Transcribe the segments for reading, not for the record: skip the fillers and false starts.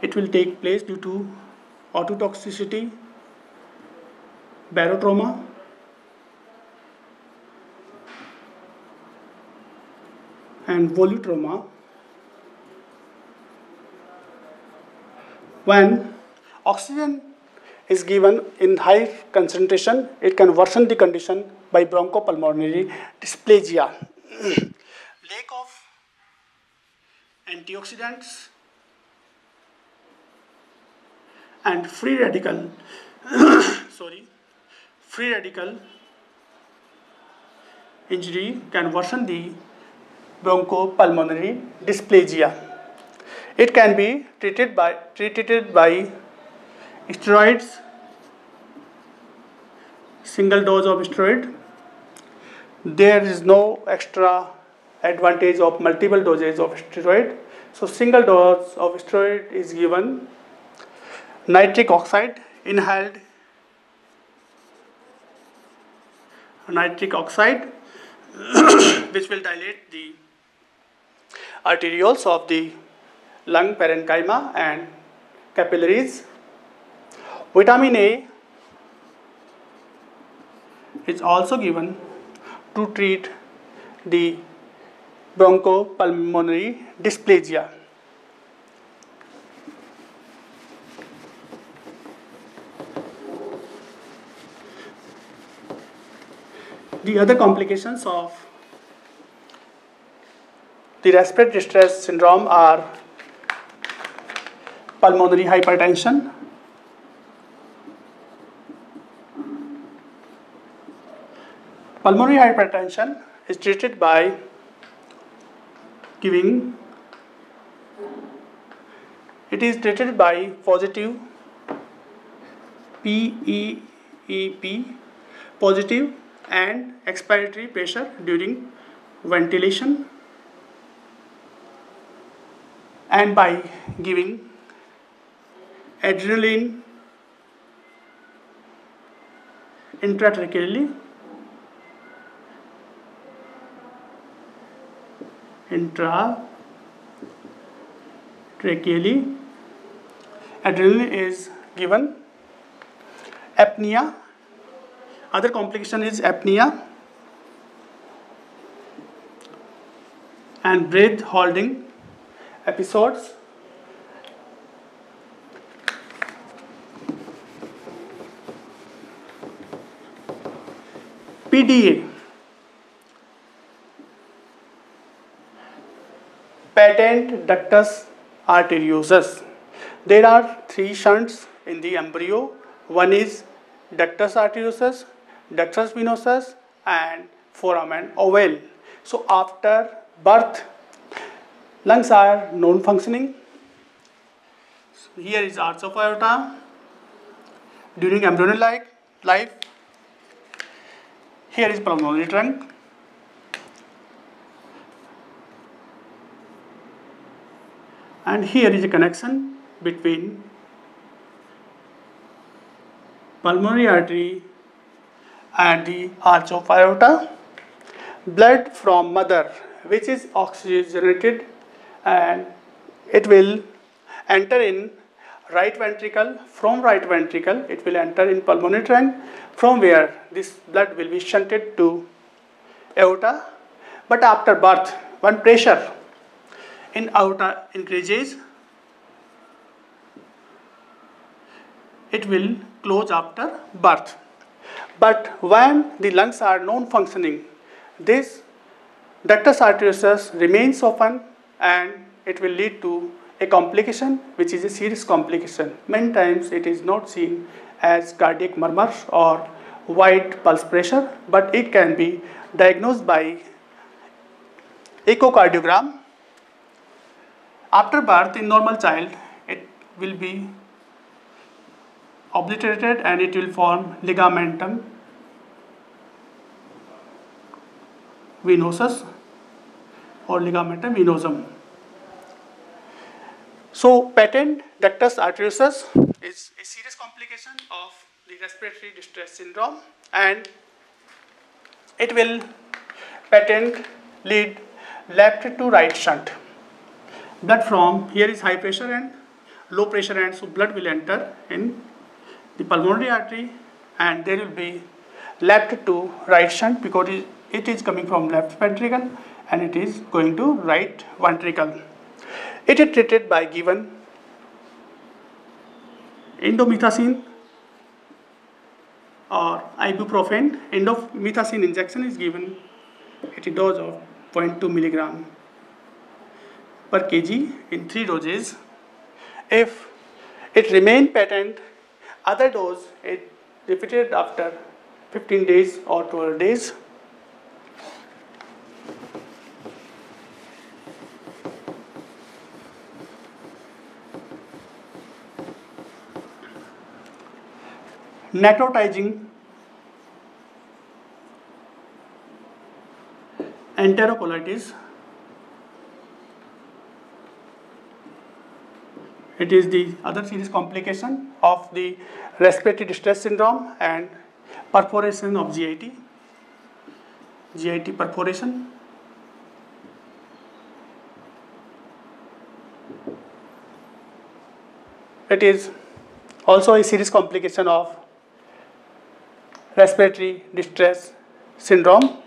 It will take place due to ototoxicity, barotrauma, and volutrauma. When oxygen is given in high concentration, it can worsen the condition by bronchopulmonary dysplasia. Lack of antioxidants and free radical injury can worsen the bronchopulmonary dysplasia. It can be treated by steroids, single dose of steroid. There is no extra advantage of multiple doses of steroid. So single dose of steroid is given. Nitric oxide, inhaled nitric oxide, which will dilate the arterioles of the lung parenchyma and capillaries. Vitamin A is also given to treat the bronchopulmonary dysplasia. The other complications of the respiratory distress syndrome are pulmonary hypertension, pulmonary hypertension is treated by positive PEEP positive and expiratory pressure during ventilation, and by giving adrenaline intratracheally. Adrenaline is given. Apnea. Other complication is apnea and breath holding episodes. PDA, patent ductus arteriosus. There are 3 shunts in the embryo. One is ductus arteriosus, ductus venosus, and foramen ovale. So after birth, lungs are non-functioning. So here is arch of aorta during embryonic life. Here is pulmonary trunk. And here is a connection between pulmonary artery and the arch of aorta. Blood from mother, which is oxygenated, and it will enter in right ventricle. From right ventricle, it will enter in pulmonary trunk, from where this blood will be shunted to aorta. But after birth, when pressure in aorta increases, it will close after birth. But when the lungs are non-functioning, this ductus arteriosus remains open, and it will lead to a complication which is a serious complication. Many times it is not seen as cardiac murmur or wide pulse pressure, but it can be diagnosed by echocardiogram. After birth in normal child, it will be obliterated and it will form ligamentum venosus or ligamentum venosum. So patent ductus arteriosus is a serious complication of the respiratory distress syndrome, and it will patent lead left to right shunt. Blood from here is high pressure and low pressure, and so blood will enter in the pulmonary artery, and there will be left to right shunt because it is coming from left ventricle and it is going to right ventricle. It is treated by given indomethacin or ibuprofen. Indomethacin injection is given at a dose of 0.2 mg per kg in 3 doses. If it remains patent, other dose is repeated after 15 days or 12 days. Necrotizing enterocolitis. It is the other serious complication of the respiratory distress syndrome and perforation of GIT perforation. It is also a serious complication of respiratory distress syndrome.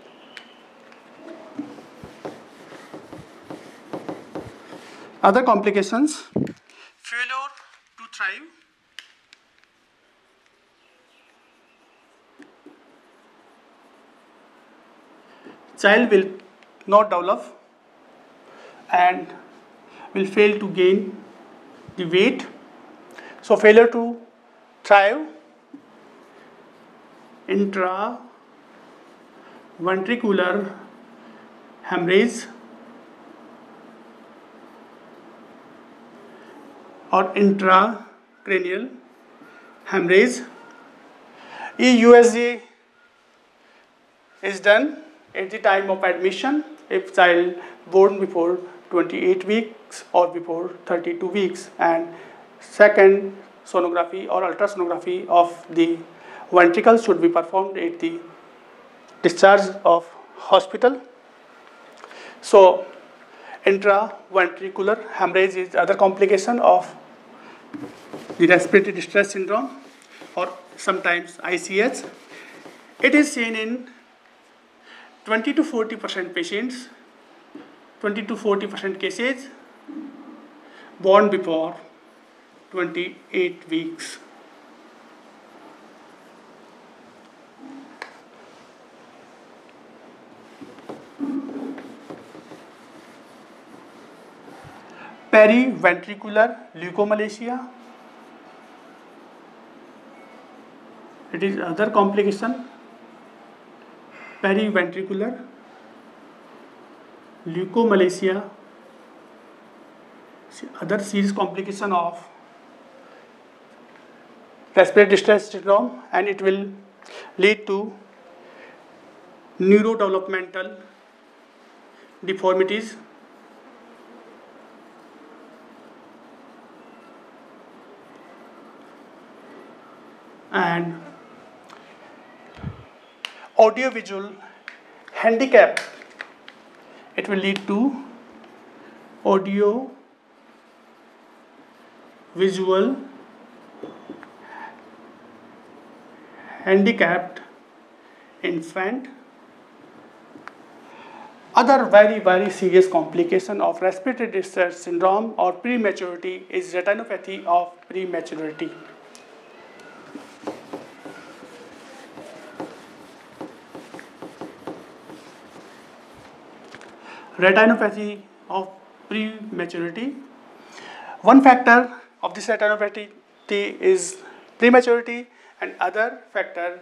Other complications: failure to thrive, child will not develop and will fail to gain the weight. So failure to thrive, intraventricular hemorrhage or intracranial hemorrhage. EUSG is done at the time of admission if child born before 28 weeks or before 32 weeks, and second sonography or ultrasonography of the ventricle should be performed at the discharge of hospital. So intraventricular hemorrhage is other complication of the respiratory distress syndrome or sometimes ICH. It is seen in 20 to 40% patients, 20 to 40% cases born before 28 weeks. Periventricular Leukomalacia. It is other complication. Periventricular Leukomalacia, other serious complication of respiratory distress syndrome, and it will lead to neurodevelopmental deformities. And audiovisual handicap, it will lead to audiovisual handicapped infant. Other very serious complication of respiratory distress syndrome or prematurity is retinopathy of prematurity. Retinopathy of prematurity. One factor of this retinopathy is prematurity, and other factor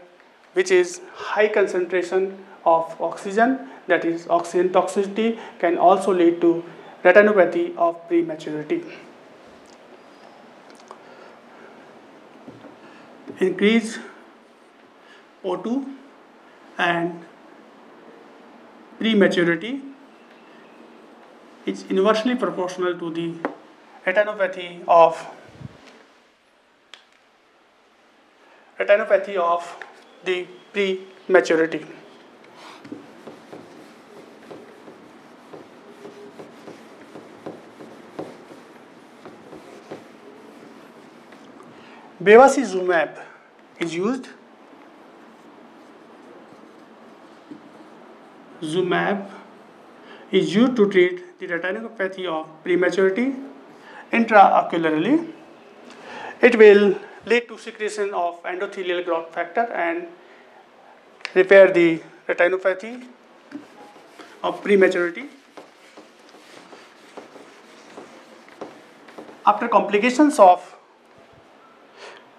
which is high concentration of oxygen, that is oxygen toxicity, can also lead to retinopathy of prematurity. Increased O2 and prematurity is inversely proportional to the retinopathy of the prematurity. Bevacizumab is used. Zumab is used to treat the retinopathy of prematurity intraocularly. It will lead to secretion of endothelial growth factor and repair the retinopathy of prematurity. After complications of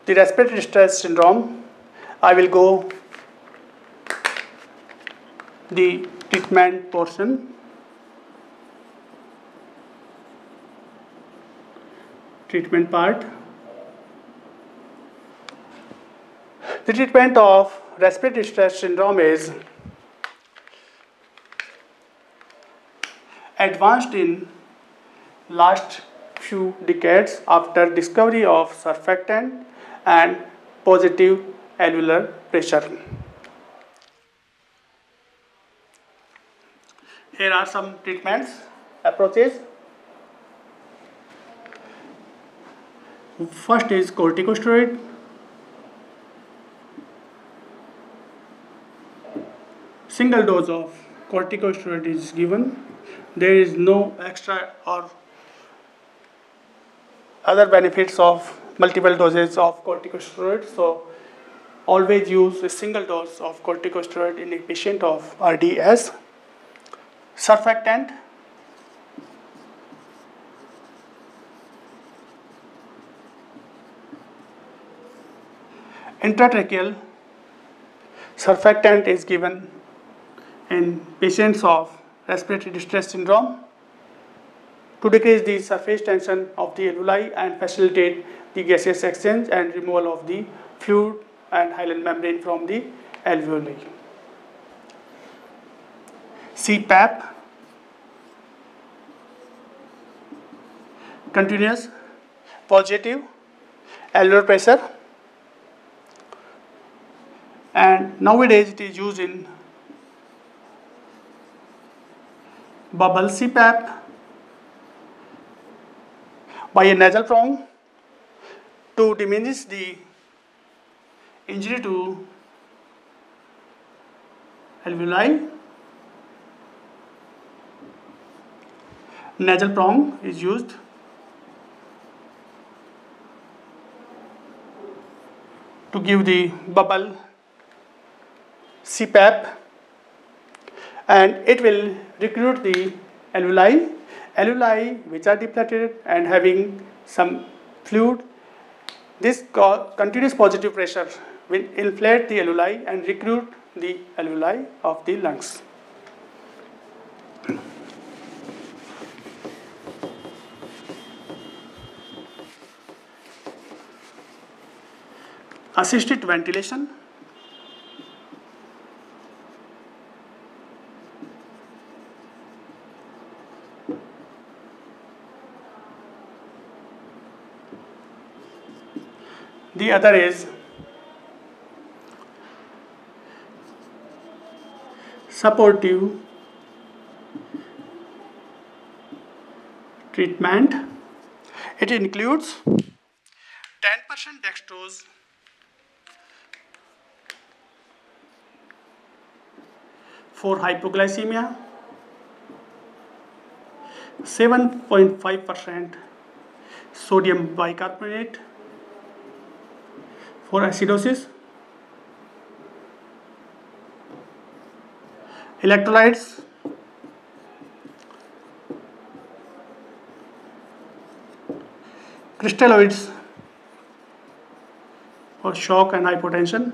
the respiratory distress syndrome, I will go the treatment portion. Treatment part. The treatment of respiratory distress syndrome is advanced in last few decades after discovery of surfactant and positive alveolar pressure. Here are some treatments approaches. First is corticosteroid. Single dose of corticosteroid is given. There is no extra or other benefits of multiple doses of corticosteroid. So always use a single dose of corticosteroid in a patient of RDS. Surfactant. Intratracheal surfactant is given in patients of respiratory distress syndrome to decrease the surface tension of the alveoli and facilitate the gaseous exchange and removal of the fluid and hyaline membrane from the alveoli. Cpap, continuous positive alveolar pressure, and nowadays it is used in bubble Cpap by a nasal prong to diminish the injury to alveoli. Nasal prong is used. To give the bubble Cpap, and it will recruit the alveoli which are depleted and having some fluid. This continuous positive pressure will inflate the alveoli and recruit the alveoli of the lungs. Assisted ventilation. The other is supportive treatment. It includes 10% dextrose, for hypoglycemia, 7.5% sodium bicarbonate for acidosis, electrolytes, crystalloids for shock and hypotension,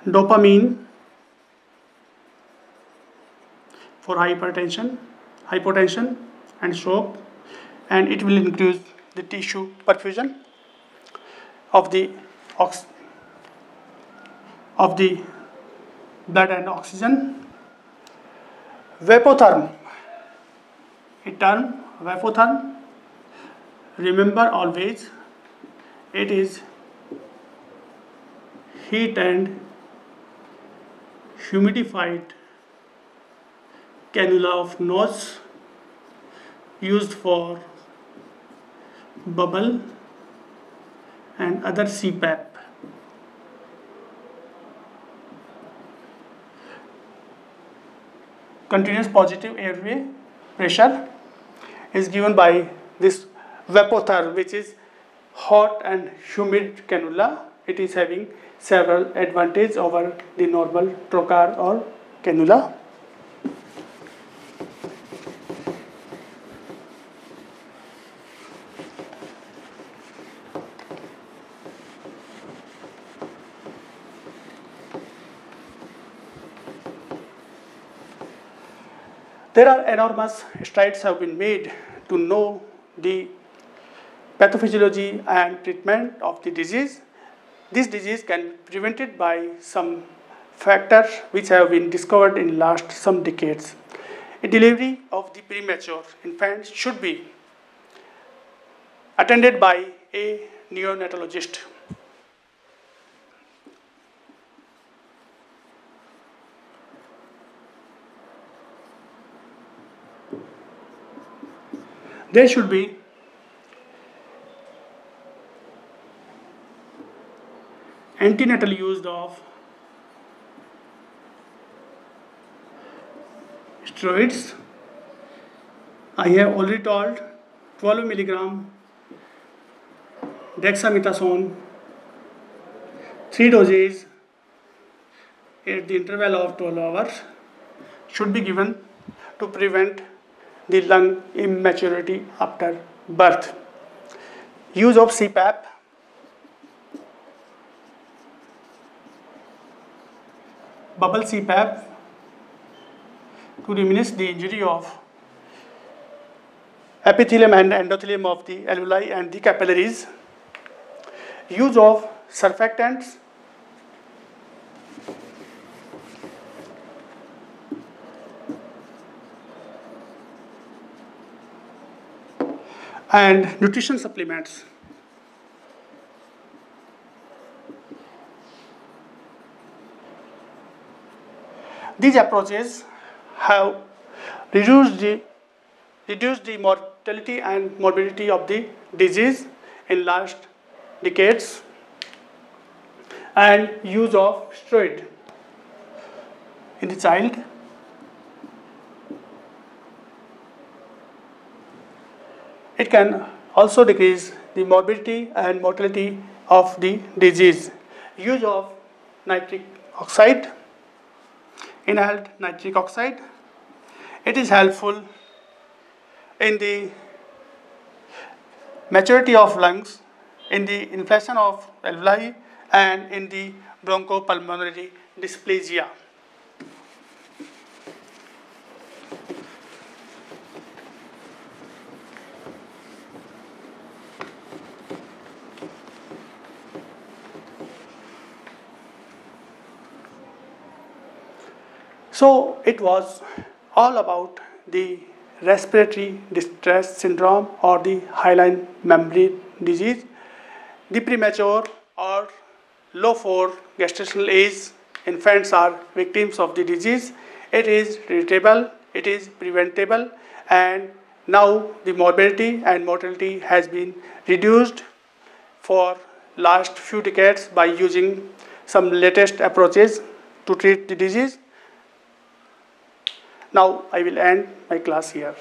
dopamine for hypertension, and shock, and it will increase the tissue perfusion of the blood and oxygen. Vapotherm. A term vapotherm. Remember always, it is heat and humidified cannula of nose used for bubble and other Cpap. Continuous positive airway pressure is given by this vapotherm, which is hot and humid cannula. It is having several advantages over the normal trocar or cannula. There are enormous strides have been made to know the pathophysiology and treatment of the disease. This disease can be prevented by some factors which have been discovered in last some decades. A delivery of the premature infant should be attended by a neonatologist. There should be antenatal use of steroids. I have already told 12 milligram dexamethasone, 3 doses at the interval of 12 hours should be given to prevent the lung immaturity after birth. Use of Cpap, bubble Cpap to diminish the injury of epithelium and endothelium of the alveoli and the capillaries. Use of surfactants, and nutrition supplements. These approaches have reduced the mortality and morbidity of the disease in last decades. And use of steroid in the child. It can also decrease the morbidity and mortality of the disease. Use of nitric oxide, inhaled nitric oxide. It is helpful in the maturity of lungs, in the inflammation of alveoli, and in the bronchopulmonary dysplasia. So it was all about the respiratory distress syndrome or the hyaline membrane disease. The premature or low for gestational age infants are victims of the disease. It is treatable, it is preventable, and now the morbidity and mortality has been reduced for last few decades by using some latest approaches to treat the disease. Now I will end my class here.